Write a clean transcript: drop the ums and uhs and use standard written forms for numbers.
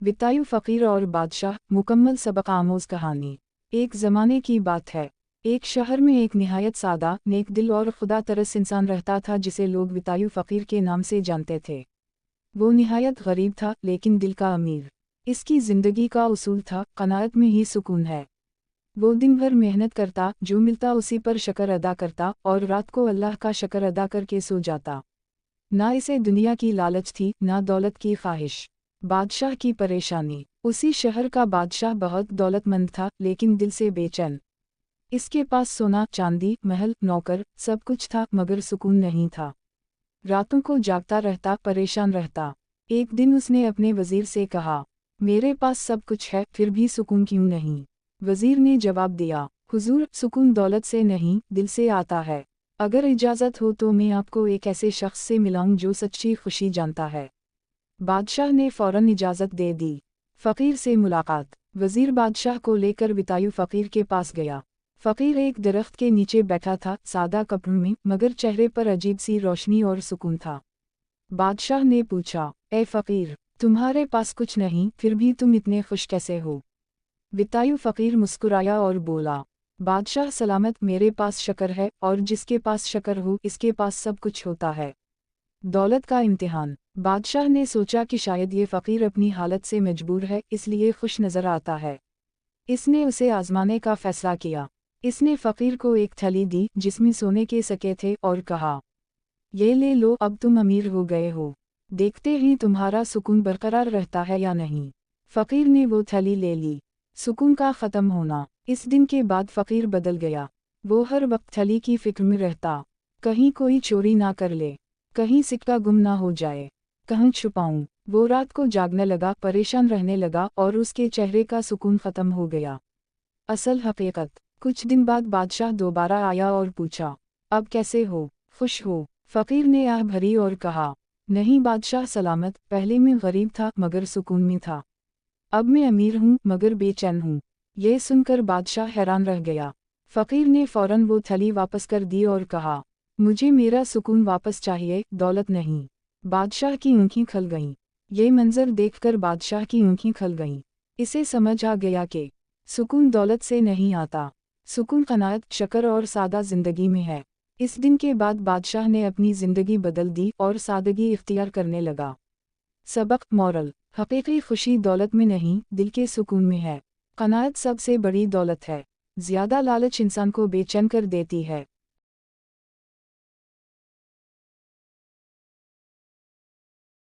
वितायु फ़कीर और बादशाह मुकम्मल सबक आमोज़ कहानी। एक ज़माने की बात है। एक शहर में एक निहायत सादा, नेक दिल और खुदा तरस इंसान रहता था जिसे लोग वितायु फ़कीर के नाम से जानते थे। वो निहायत गरीब था लेकिन दिल का अमीर। इसकी ज़िंदगी का उसूल था, क़नाअत में ही सुकून है। वो दिन भर मेहनत करता, जो मिलता उसी पर शक्र अदा करता और रात को अल्लाह का शक्र अदा करके सो जाता। ना इसे दुनिया की लालच थी, ना दौलत की ख्वाहिश। बादशाह की परेशानी। उसी शहर का बादशाह बहुत दौलतमंद था लेकिन दिल से बेचैन। इसके पास सोना, चांदी, महल, नौकर, सब कुछ था मगर सुकून नहीं था। रातों को जागता रहता, परेशान रहता। एक दिन उसने अपने वजीर से कहा, मेरे पास सब कुछ है फिर भी सुकून क्यों नहीं? वजीर ने जवाब दिया, हुजूर, सुकून दौलत से नहीं, दिल से आता है। अगर इजाज़त हो तो मैं आपको एक ऐसे शख्स से मिलाऊं जो सच्ची खुशी जानता है। बादशाह ने फ़ौरन इजाज़त दे दी। फ़कीर से मुलाकात। वज़ीर बादशाह को लेकर वितायु फ़कीर के पास गया। फ़कीर एक दरख्त के नीचे बैठा था, सादा कपड़ों में, मगर चेहरे पर अजीब सी रोशनी और सुकून था। बादशाह ने पूछा, ए फ़कीर, तुम्हारे पास कुछ नहीं, फिर भी तुम इतने खुश कैसे हो? वितायु फ़कीर मुस्कुराया और बोला, बादशाह सलामत, मेरे पास शक्र है और जिसके पास शक्र हो इसके पास सब कुछ होता है। दौलत का इम्तिहान। बादशाह ने सोचा कि शायद ये फ़कीर अपनी हालत से मजबूर है इसलिए खुश नज़र आता है। इसने उसे आज़माने का फ़ैसला किया। इसने फ़कीर को एक थैली दी जिसमें सोने के सिक्के थे और कहा, ये ले लो, अब तुम अमीर हो गए हो। देखते ही तुम्हारा सुकून बरकरार रहता है या नहीं। फ़कीर ने वो थैली ले ली। सुकून का ख़त्म होना। इस दिन के बाद फ़कीर बदल गया। वो हर वक्त थैली की फ़िक्र में रहता, कहीं कोई चोरी ना कर ले, कहीं सिक्का गुम ना हो जाए, कहाँ छुपाऊं। वो रात को जागने लगा, परेशान रहने लगा और उसके चेहरे का सुकून ख़त्म हो गया। असल हकीकत। कुछ दिन बाद बादशाह दोबारा आया और पूछा, अब कैसे हो, खुश हो? फ़कीर ने आह भरी और कहा, नहीं बादशाह सलामत, पहले मैं गरीब था मगर सुकून में था। अब मैं अमीर हूँ मगर बेचैन हूँ। ये सुनकर बादशाह हैरान रह गया। फ़कीर ने फ़ौरन वो थैली वापस कर दी और कहा, मुझे मेरा सुकून वापस चाहिए, दौलत नहीं। बादशाह की आँखें खल गईं। ये मंजर देखकर बादशाह की आँखें खल गईं। इसे समझ आ गया कि सुकून दौलत से नहीं आता। सुकून क़नाअत, शक्र और सादा ज़िंदगी में है। इस दिन के बाद बादशाह ने अपनी ज़िंदगी बदल दी और सादगी इख्तियार करने लगा। सबक, मोरल। हकीकी खुशी दौलत में नहीं, दिल के सुकून में है। क़नाअत सबसे बड़ी दौलत है। ज़्यादा लालच इंसान को बेचैन कर देती है।